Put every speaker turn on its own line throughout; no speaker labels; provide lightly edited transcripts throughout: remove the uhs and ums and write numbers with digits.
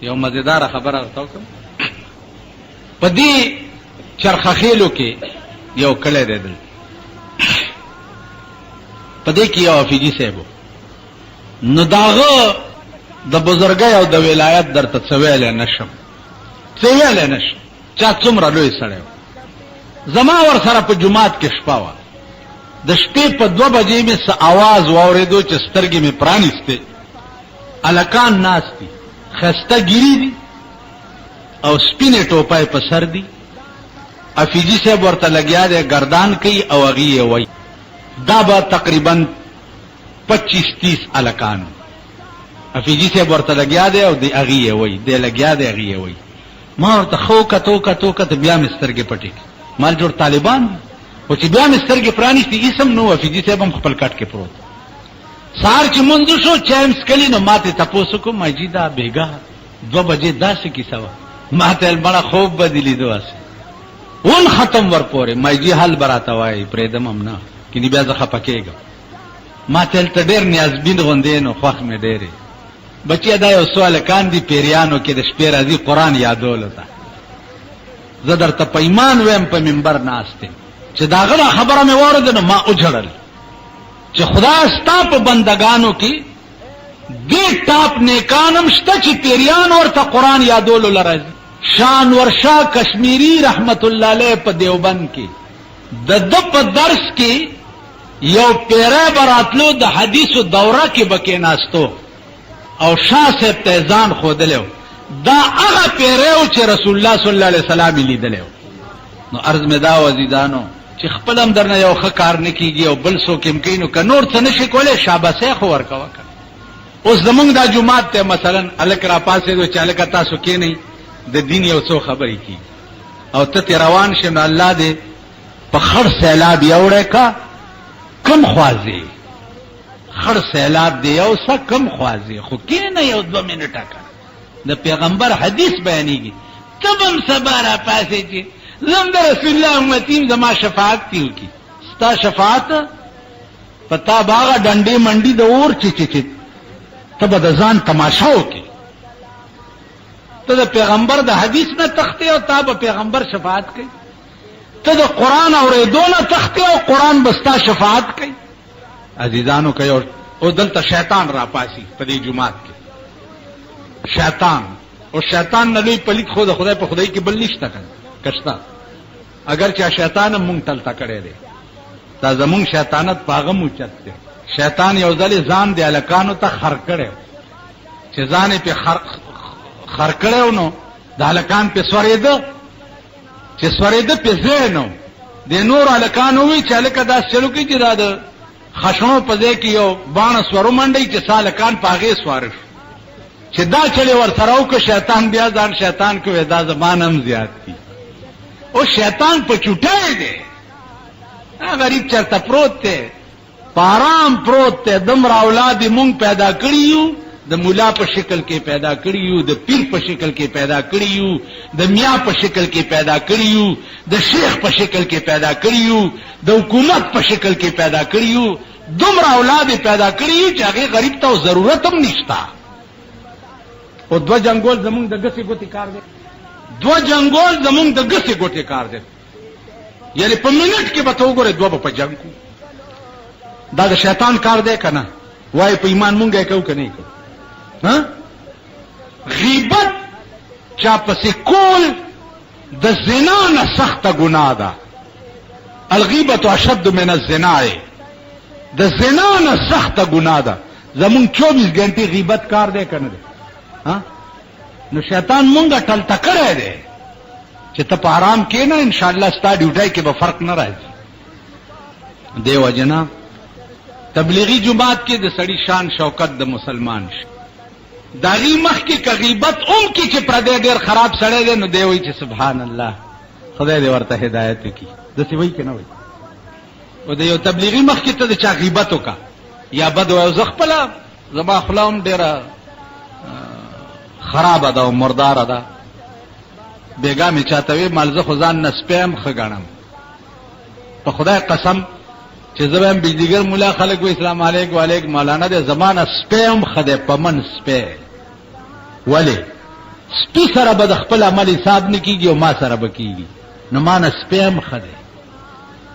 یو مزیدار خبره ورته وکړم. په دې چرخخېلو کې یو کلی دی دلته، په دې کې یو حافظي صاحب و. نو داغه د بزرګۍ او د ولایت درته څه ویلی نشم، څه ویلی نشم، چا څومره لوی سړی و. زما ور سره په جومات کې شپه وه. د شپې په 2 بجې مې څه आवाज واورېدو چې سترګې مې پرانیستې، هلکان ناست دي، ښایسته ګیري دي او سپینې ټوپۍ په سر دي. حفیظي صاحب ورته لګیا دی گردان کوي او هغې یې وایي. دا به تقریبا 25-30 هلکان. حفیظي صاحب ورته لګیا دی او د هغې یې وایي، دی لګیا دی هغې یې وایي. ما ورته خو کتو بیا مې سترګې پټې کړې. مال جوړ طالبان دي، خو چې بیا مې سترګې پرانیستې اسم نو حفیظي صاحب هم خپل کټ کې پروت. سهار چې منځ شو چای مې څښلي، نو ما ته تپوس وکړو، ما جي دا بېګا 2 بجې داسې کیسه وه. ما ته ویل بړه خوب به دې لیدو هسې اون ختم ورپورې. ما جي حل به راته وایي پرېږدم هم نه، کني بیا زه خفه کېږم. ما ته ویل ته ډېر نیازبین غوندې نو خوښ مې ډېرې. بچیا دا یو څو هلکان دي پیریانو کې د شپې راځي قرآن یادولو ته. زه درته په ایمان ویم په منبر ناست یم چې د هغه دا خبره مې واورېده نو ما وجړل چې خدای ستا په بندګانو کې دې ټاپ نیکان هم شته چې پیریان ورته قرآن یادولو له راځي. شانور شاه کشمیری رحمت الله علیه په دیوبند کې د ده په درس کې یو پیری به راتلو، د حدیثو دوره کې به کېناستو او شاه صاحب ته ځان ښودلی و. دا هغه پیری و چې رسول الله صلی الله علیه وسلم یې لیدلی و. نو عرض مې دا و عزیزانو چې خپل هم درنه یو ښه کار نه کېږي او بل څوک هم کوي، نو که نور څه نه شي کولی شاباسۍ خو ورکوه که. اوس زمونږ دا جومات ته مثلا هلک راپاڅېدو چې هلکه تاسو کېنئ د دین یو څو خبرې کېږي او ته ترې روان شې، نو الله دې په خړ سیلاب یوړی که کم خوازې، خړ سیلاب دې یو څه کم خوازې، خو کېنه یو 2 منټه که د پیغمبر حدیث بیانېږي. ته به هم سبا راپاڅې چې زم د رسول الله امتی یم، زما شفاعت دې وکړي. ستا شفاعت په تا به هغه ډنډې منډي د اور چې ته به د ځان تماشا وکړې. ته د پیغمبر د حدیث نه تختې او تا به پیغمبر شفاعت کوي. ته د قرآن اورېدو نه تختې او قرآن به ستا شفاعت کوي. عزیزانو که یو او دلته شیطان راپاسي په دې جومات کې، شیطان او شیطان نه لوی پلیت خو د خدای په خدای کې بل نشته که شته. اگر چا شیطان هم مونږ تلته کړی دی، دا زمونږ شیطانت په هغه موچت دی. شیطان یو ځلې ځان د هلکانو ته خر کړی چې ځان یې پې خر کړی نو د هلکان پې سورېده، چې سورېده پې ځای نه و. د نورو هلکانو ووایي چې هلکه داسې چلو کوي چې دا د خشنو په ځای کې یو باڼه سور ومنډئ چې څه هلکان په هغې سواره شو. چې دا چلې ورسره وکړه شیطان بیا ځان شیطان کوي، دا زمان هم زیات دي. او شیطان په چوټی دی، غریب چرته پروت دی، په آرام پروت دی. دومره اولاد یې مونږ پیدا کړي یو، د مولا په شکل کې پیدا کړي یو، د پیر په شکل کې پیدا کړي یو، د میا په شکل کې پیدا کړي یو، د شیخ په شکل کې پیدا کړي یو، د حکومت په شکل کې پیدا کړي یو. دومره اولاد یې پیدا کړي یو چې هغې غریب ته ضرورت هم نشته. او 2 جنګول زمونږ د ګسې ګوتې کار دی، 2 جنګول زمونږ د ګسې ګوتې کار دی. یعنې په منټ کې به ته وګورې 2 به په جنګ کو. دا د شیطان کار دی که نه؟ وایي په ایمان مونږ یې کوو که نه یې کوو؟ غیبت چا پسې کول د زنا نه سخته ګناه ده. الغیبت اشد من الزنا، د زنا نه سخته ګناه ده. زمونږ 24 غنټې غیبت کار دی که نه دی؟ نو شیطان مونږه ټلته کړی دی چې ته په آرام کېنه، انشاءالله ستا ډیوټۍ کې به فرق نه راځي. دې وجه نه تبلیغي جماعت کې د سړي شان شوکت د مسلمان شي. د هغې مخکې که غیبت هم کي چې پردی ډېر خراب سړی دی، نو دی وایي چې سبحان الله خدای دې ورته هدایت وکړي. داسې وایي که نه وایي؟ او د یو تبلیغي مخکې ته د چا غیبت وکړه یا بد وایي. زه خپله زما خوله هم ډېره خرابه ده او مرداره ده. بیګا مې چاته وی مال زه خو ځان نه سپی هم ښه ګڼم، په خدای قسم چې زه به هم بجلیګر ملا خلک وایي اسلام علیک وعلیک مولانا دی، زما نه سپی هم ښه دی، په من سپی. ولې؟ سپی سره به د خپل عمل حساب نه کیږي او ما سره به کیږي. نو ما نه سپی هم ښه دی.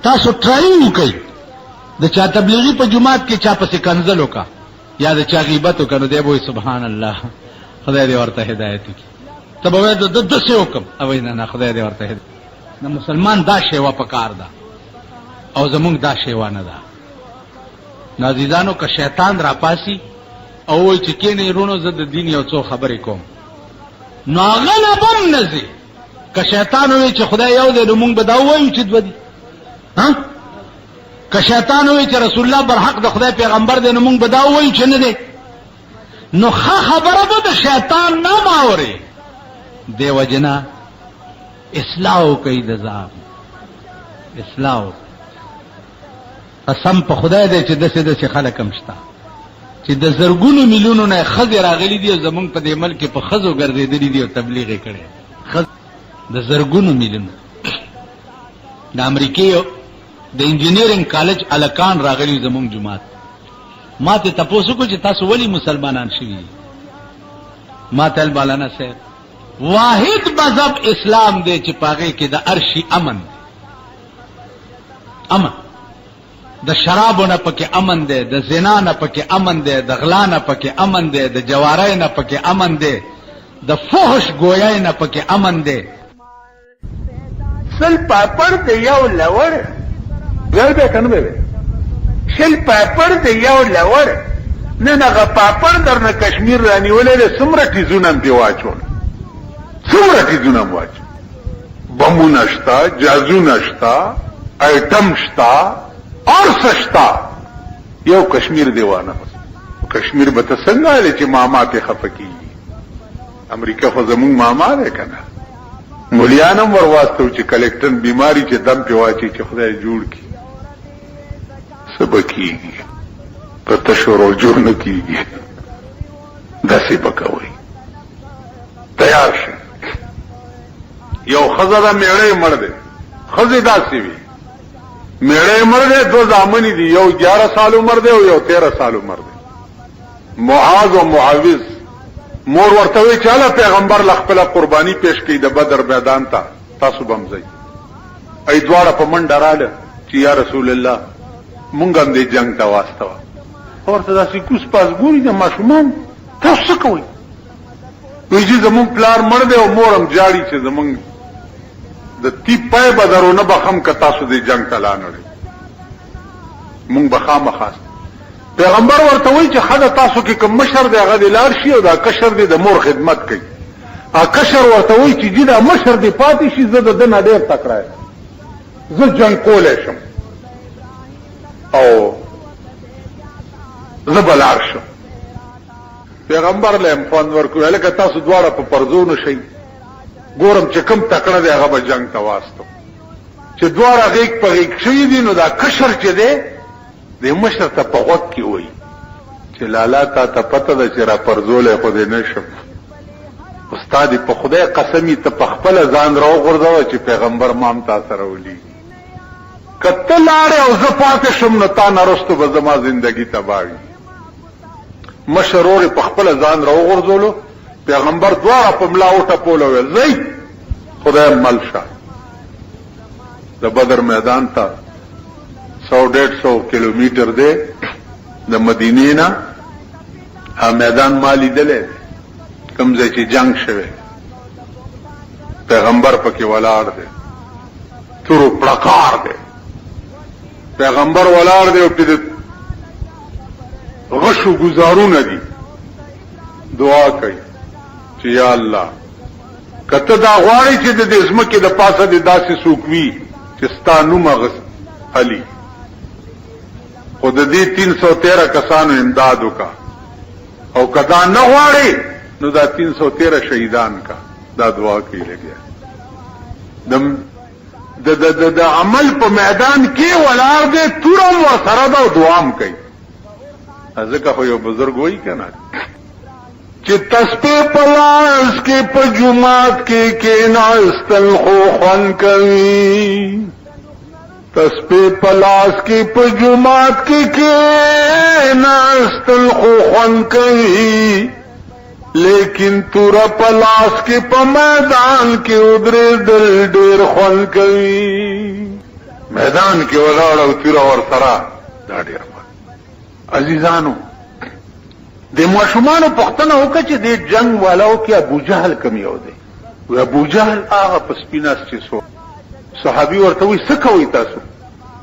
تاسو ټرای وکئ د چا تبلیغي په جماعت کې چا پسې کنځل وکړه یا د چا غیبت وکړه، نو دی به وایي سبحان الله خدای دې ورته هدایت وکړي. ته به وایې د داسې وکړم، او وایي نه نه خدای دې ورته هدایت. د مسلمان دا شیوه پکار ده او زمونږ دا شیوه نه ده. نو عزیزانو که شیطان را پاسی او وایي چې کینې رونو زه د دین یو څو خبرې کوم، نو هغه نه بم نه ځي. که شیطان وایي چې خدای یو دی نو مونږ به دا ووایو چې دوه دي. که شیطان وایي چې رسول الله برحق د خدای پیغمبر دی نو مونږ به دا ووایو چې نه دی. نو ښه خبره ده د شیطان نه ماورې. دې وجنه اصلاح وکړئ د ځان، اصلاح وکړئ. قسم په خدای دی چې داسې داسې خلک هم شته چې د زرګونو میلیونو نه ښځې راغلي دي او زمونږ په دې ملک کې په ښځو ګرځېدلي دي او تبلیغ یې کړی. د زرګونو میلیونو د امریکې د انجینیرینګ کالج الکان راغلي زمونږ جماعت. ما ته تپوس وکړو چې تاسو ولې مسلمانان شوي؟ ما ته مولانا صاحب واحد مذهب اسلام دی چې پاغې کې د عرشي امن دی. امن د شرابو نه پکې امن دی، د زنا نه پکې امن دی، د غلا نه پکې امن دی، د جوارۍ نه پکې امن دی، د فحش گویای نه پکې امن دی.
سل پاپړ د یو لوړ ګل به کنه به شل پاپړ د یو لوړ نن هغه پاپړ درنه کشمیر رانیولې د څومره تیزونه دی واچول، څومره تیزونه واچول. بمونه شتا، جازونه شتا، ایټم شتا، اور سشتا. یو کشمیر دیوانه کشمیر به ته څنګه لې چې ماما ته خفقي. امریکا خو زمون ماما ده کنه. مولیانم ورواستو چې کلکټن بیماری چې دم په واچي چې خدای جوړ کی سبکیږي په تشورو جوړ نه کیږي. داسې بکوي تیار شي. یو خزه میړې مړ ده، خزه داسې وي میړې مړ ده. دو ځامنې دي، یو 11 سال عمر ده او یو 13 سال عمر ده. معاذ او معاوض مور ورته وی چاله پیغمبر لخپله قربانی پیش کړي د بدر میدان ته، تاسو بمځئ. ای دواړه په منډه رااله چې یا رسول الله مونږ هم دې جنگ ته واستوه. ورته داسې کوس پاس ګوري د ماشومان، تاسو څه کوئ؟ وایي چې زمونږ پلار مړ دی او مور هم جاړي چې زمونږ د تی پای به درونه بخم که تاسو دې جنگ ته لا نړئ، مونږ به خامخا. پیغمبر ورته وایي چې ښه تاسو کې کوم مشر دی هغه دې لاړ شي او دا کشر دی د مور خدمت کوي. کشر ورته وایي چې جی دا مشر دی پاتې شي، زه د ده نه ډېر تکړه یم، زه جنګ کولی شم او زه به لاړ شم. پیغمبر له هم خوند ورکوي هلکه تاسو دواړه په پرزو نه شئ، ګورم چې کوم تکړه دی هغه به جنګ ته واستو. چې دواړه غیږ په غیږ شوي دي نو دا کشر چې دی د مشر ته په غوږ کې وایي چې لالا تا ته پته ده چې را پرزولی خو دې نه شم. استاد په خدای قسمی ته په خپله ځان راوغورځوه چې پیغمبر مام تا سره ولیږي. که ته لاړې او زه پاتې شم نو تا نه رستو به زما زندګي تباه وي. مشر ورور په خپله ځان راوغورځولو، پیغمبر دواړه په ملا وټپول او ویل ځئ خدای مل شه. د بدر میدان ته 100-150 کیلومیټر دی د مدینې نه. میدان ما لیدلی کوم ځای چې جنگ شوی، پیغمبر پکې ولاړ دی، تورو پړکار دی، پیغمبر ولاړ دی او پې غشو گزارونه دي. دعا کوي چې یا الله که ته دا غواړې چې د دې ځمکې د پاسه دې داسې څوک وي چې ستا نوم علي، خو د دې 313 کسانو امداد وکړه، او که دا نه غواړې نو دا 313 شهیدان کا. دا دعا کوي لګیا د عمل په میدان کې ولاړ دی، تورم ورسره ده او دعام کوي. ځکه خو یو بزرګ وایي که نه چې تسبیح په لاس کې په جومات کې کېناستل خو خوند کوي، تسبیح په لاس کې په جومات کې کېناستل خو خوند کوي، لیکن تورا پلاس کې په میدان کې ودرېدل ډېر خوند کوي. میدان کې ولاړ او تورا ور سره دا ډېر خوند. عزیزانو د ماشومانو پوښتنه وکړه چې د جنگ والاو کې ابو جهل کوم یو دی؟ و ابو جهل هغه په سپیناس چې سو صحابي ورته وي څه کوي تاسو؟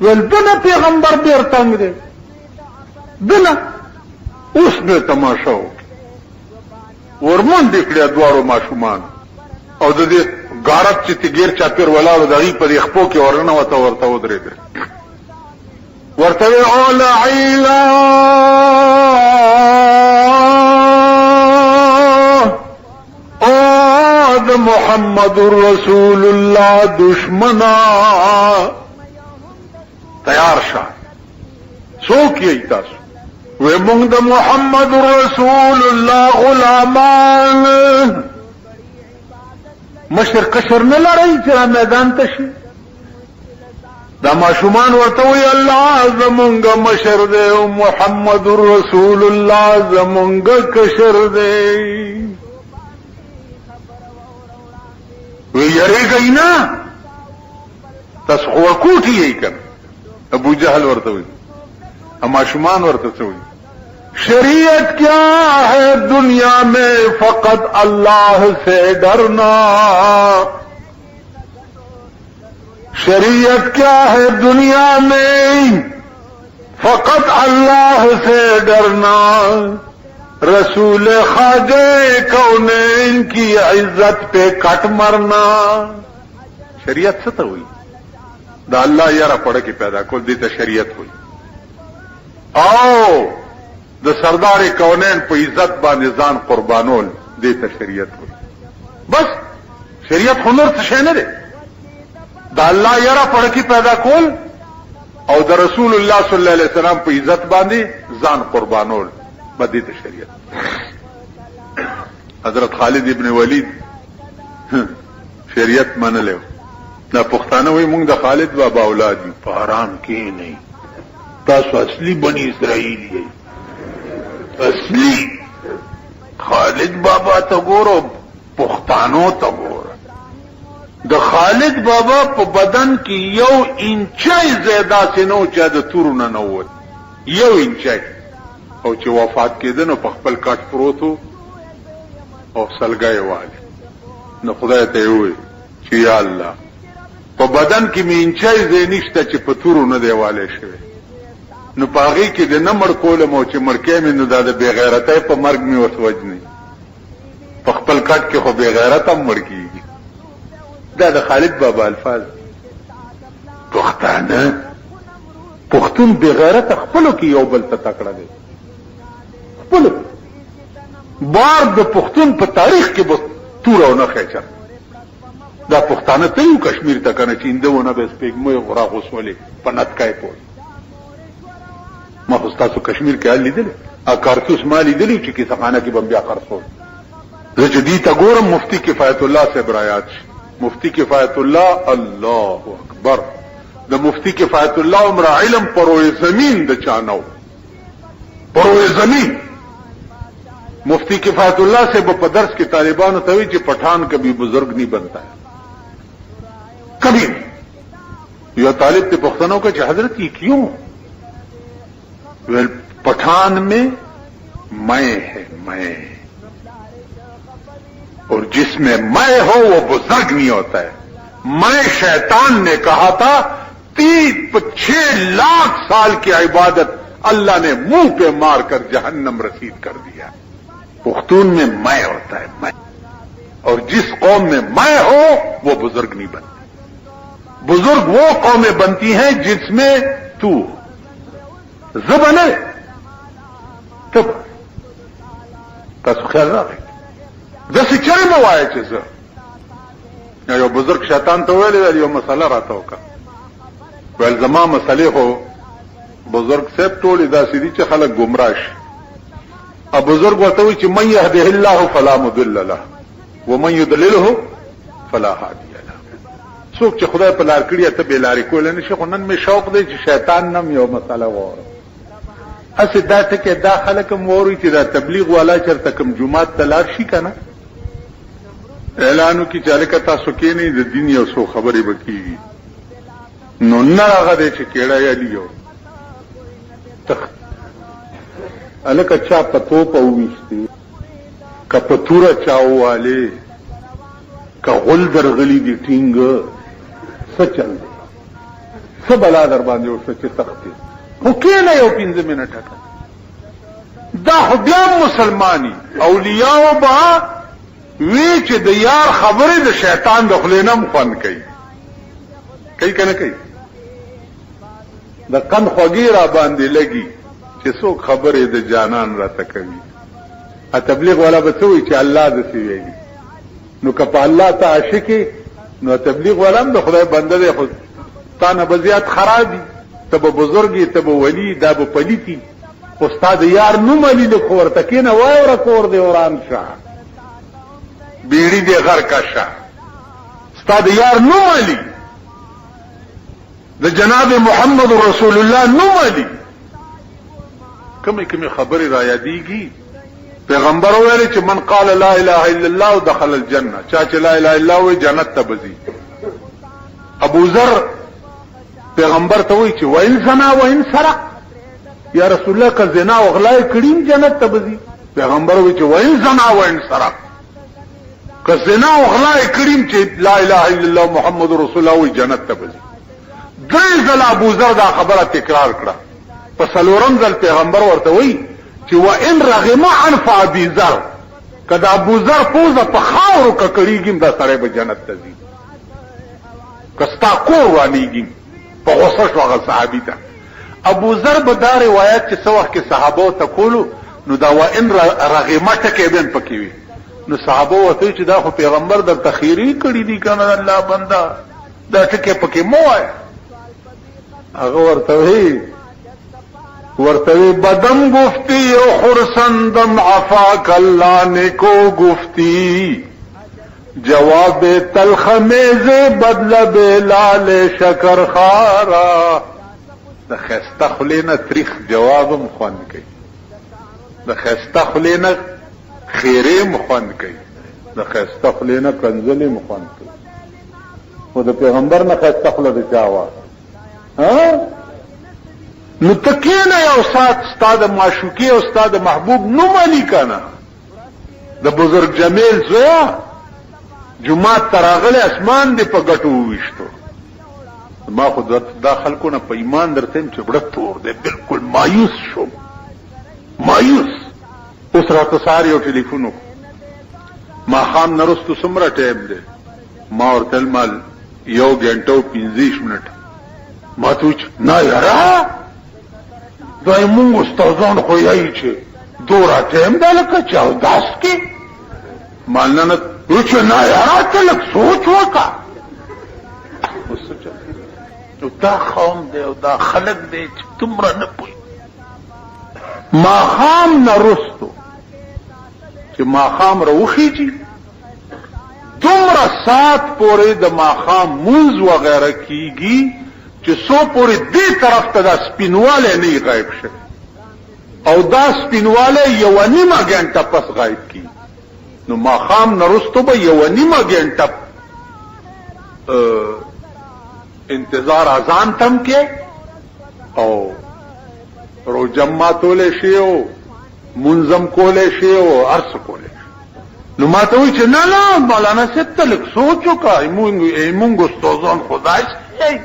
ول دنه پیغمبر ډېر تنگ دی دنه. اوس به تماشا وکړه ورمنډې کړې دواړو ماشومان او د دې غارت چې تګیر چاپیر ولاړو دغې په دې خپو کې ورته ودرېدل. ورته وی او لعیلا او د محمد رسول الله دشمنا تیار شه. څوک یې تاسو؟ وی مونږ د محمد رسول الله غلامان. مشر کشر نه لرئ چې میدان ته شي؟ دا ماشومان ورته وی الله زمونږ مشر دی او محمد رسول الله زمونږ کشر دی. وی یریږئ نه تاسو خو ورکوټي یې کنه. ابو جهل ورته وی ماشومان ورته څه وی شریعت کیا ہے دنیا میں فقط اللہ سے ڈرنا. شریعت کیا ہے دنیا میں فقط اللہ سے ڈرنا. رسول خواجہ کونین کی عزت پہ کٹ مرنا. شریعت څه ته وی؟ دا الله یاره پړه کې پیدا کول دي ته شریعت وی. او د سردار کونین په عزت باندې ځان قربانول دې ته شریعت وي. بس شریعت خو نور څه شی نه دی. د الله یاره پړکی پیدا کول او د رسول الله صلی الله علیه وسلم په عزت باندې ځان قربانول به دې ته شریعت. حضرت خالد ابن ولید شریعت منلو. دا پښتانه وي مونږ د خالد بابا اولاد یو. په حرام کې نه تاسو اصلي بني اسرائیل یې. اصلي خالد بابا ته ګورو پښتانو ته ګورو. د خالد بابا په بدن کې 1 انچي زیاده سينو چې د تورونه نه ووت 1 انچي. او چې وفات کېده نو په خپل کټ پروتو او سلګای واله. نو خدای ته وي چې یا الله په بدن کې مې انچي زې نشته چې په تورو نه دیواله شوی. نو پاغي کې د نمړ کولم او چې مرکې مې نو د بے غیرتۍ په مرګ مې وسوجني. په خپل کټ کې خو بے غیرت هم مړ کیږي. دا د خالد بابا الفاظ. پښتون بے غیرت خپلو کې یو بل ته تکړه دی. خپل بار د پښتون په تاریخ کې به تور او نه خېچا. دا پښتانه ته یو کشمیر ته کنه چې اندونه به سپېګمې غرا غوسولې په نتکای پوي. ما خو تاسو کشمیر کې حل لیدل ا کارتوس ما لیدلی چې کیسه خانه کې بم بیا خرڅول. زه چې دې ته ګورم مفتی کفایت الله صاحب رایات. مفتی کفایت الله الله اکبر. د مفتی کفایت الله عمر علم پروي زمين د چانو پروي زمين. مفتی کفایت الله صاحب په درس کې طالبانو ته وی چې پठान کبھی بزرگ نہیں بنتا ہے. کبھی یو طالب ته پوښتنه وکړه چې حضرت یہ کیوں؟ پठान में मैं है मैं, और जिसमें मैं हो वो बुजुर्ग नहीं होता है. मैं शैतान ने कहा था 6 लाख साल की इबादत अल्लाह ने मुंह पे मारकर जहन्नम रसीद कर दिया. पुख्तून में मैं होता है मैं, और जिस कौम में मैं हो वो बुजुर्ग नहीं बनती. बुजुर्ग वो कौमें बनती हैं जिसमें तू زبنه تب تاسو خیال راغی د څه چره مو وایي چې زه یو بزرگ شیطان ته ویل یو مسله راته وکړه. ول زما مسلې خو بزرگ صاحب ټولې داسې دي چې خلک گمراه شي. ا بزرگ ورته وی چې من يهده الله فلا مضل له ومن يضلله فلا هادي له. څوک چې خدای په لار کړی ته به لارې کول نه شي. خو نن می شوق دی چې شیطان نم یو مسله وره اسه دا ټکي دا خلک موري چې دا تبلیغ والا چرته کوم جمعات تلار شي کنه اعلانو کی چالک تاسو کې نه د دین یو څو خبرې وکړي نو نه هغه دې چې کېړه یالیو تخ الکه چا پتو په وښتي کپتوره چاواله کغل درغلی دی ټینګ سچل سبلا در باندې او سچ تختی خو کینه یو 15 منټه دا بیا مسلمانی اولیاء با وی چې د یار خبره د شیطان د خلینم خوان کوي کنه کوي د قن خوږی را باندې لګي چې څوک خبره د جانان را تکوي ا تبلیغ والا بسوي چې الله د سی ویلي نو کپا الله ته عاشقي نو تبلیغ والا هم د خدای بنده دی خو تا نه بزیات خرابي تب بزرګي تب ولی دا به پلیتی استاد یار نو ملي له خورته کینه وای ور کور دی وران شاه بیړی دی غر کا شاه استاد یار نو ملي د جناب محمد رسول الله نو ملي کومه خبره را یادېږي پیغمبر ویل چې من قال لا اله الا الله دخل الجنه چا چې لا اله الا الله وي جنت ته بزي ابو ذر پیغمبر ته وی چې وین زنا وین سرق یا رسول الله که زنا او غلا کړیم جنت ته بزي پیغمبر وی چې وین زنا وین سرق که زنا او غلا کړیم چې لا اله الا الله محمد رسول الله وی جنت ته بزي درې ځله ابو ذر دا خبره تکرار کړه په څلورم ځل پیغمبر ورته وی چې وان رغم عن ابي ذر کدا ابو ذر پوزه په خاورو ککړیږم دا سره به جنت ته ځي کستا کور وانیږي په غوسه شو هغه صحابي ته ابو ذر به دا روایت چې څو وخت کې صحابه ته کولو نو دا وان رغم ټکه بین پکې وي نو صحابه وته چې دا خو پیغمبر د تخیری کړی دي کنه الله بندا دا ټکه پکې مو وای هغه ورته بدم گفتی او خرسندم عفاک اللہ نے کو گفتی جواب تلخ میز بدل بلال شکر خارا د خسته خلینا تریخ جوابم خوان کوي د خسته خلینا خیره مخوان کوي د خسته خلینا کنزلی مخوان کوي او د پیغمبر نه خسته خله د چاوا ها نو تکینه یو سات استاد معشوقي او استاد محبوب نو مالی کنا د بزرگ جمیل زویا جمعه تراغله اسمان دی په غټو وښتو ما خو دا خلکونه په ایمان درته چې بڑا تور دی بالکل مایوس شو مایوس اوس راته ساری او ټلیفون ما خام نرستو سمره ټیم دی ما ورته مال یو غنټو 15 منټ ما ته نه یاره دای مونږ استادان خو یې چې دورا ټیم دا لکه چاو داس کې مالنه وچ نه یاره ته لک سوچ وکا او دا قوم دی او دا خلق دی چې تمره نه پوي ما خام نرستو چې ما خام روخیږي تمره سات پورې د ما خام مونږ وغیرہ کیږي چې سو پورې دې طرف ته د سپینواله نه غایب شي او دا سپینواله یو نیمه غنټه پس غایب کی نو ما خام نرستو به یو نیمه غنټه انتظار اذان تم کې او روجما توله شی او منظم کوله شی او ارس کوله نو ما ته وی چې نه مولانا ست لک سوچو کا مونږ استادان خدای شي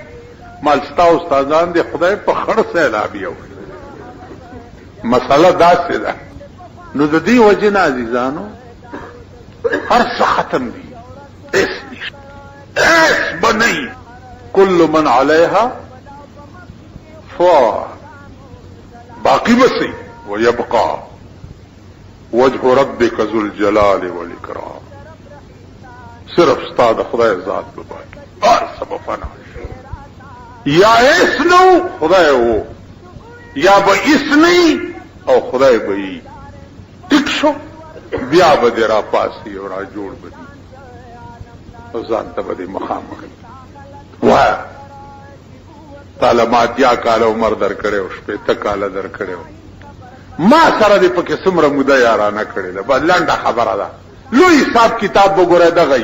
مالستا استادان دی خدای په خړ سیلابي او مسله داسې ده نو د دې وجه نه عزیزانو هر څه ختم دي اس بني كل من عليها فان باقی بسي ويبقى وجه ربك ذو الجلال والاكرام صرف استاد خدای ذات به باقی هر سبب فنا یا اسنو خدای وو یا به اسنی او خدای به ټیک شو بیا به را پاسي او را جوړ بدی او ځان ته به مقام کوي واه تعالی ما 10 کال عمر در کړو شپه ته کال در کړو ما سره دې پکې څومره موده یارانه کړې ده بس لنډه خبره ده لوی حساب کتاب وګوره دغه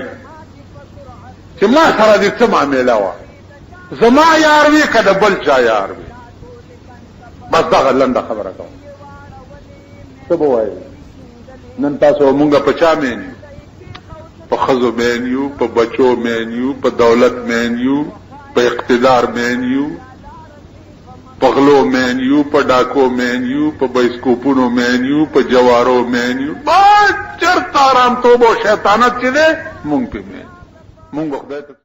چې ما سره دې څه معامله وه زما یار وي که د بل چا یار وي بس دغه لنډه خبره کوم څه به وایې نن تاسو مونږ په چا مین یو په ښځو مین یو په بچو مین یو په دولت مین یو په اقتدار مین یو په غلو مین یو په ډاکو مین یو په بایسکوپونو مین یو په جوارو مین یو بس چرته آرام توب او شیطانت چې دی مونږ پې مین مونږ خدای ته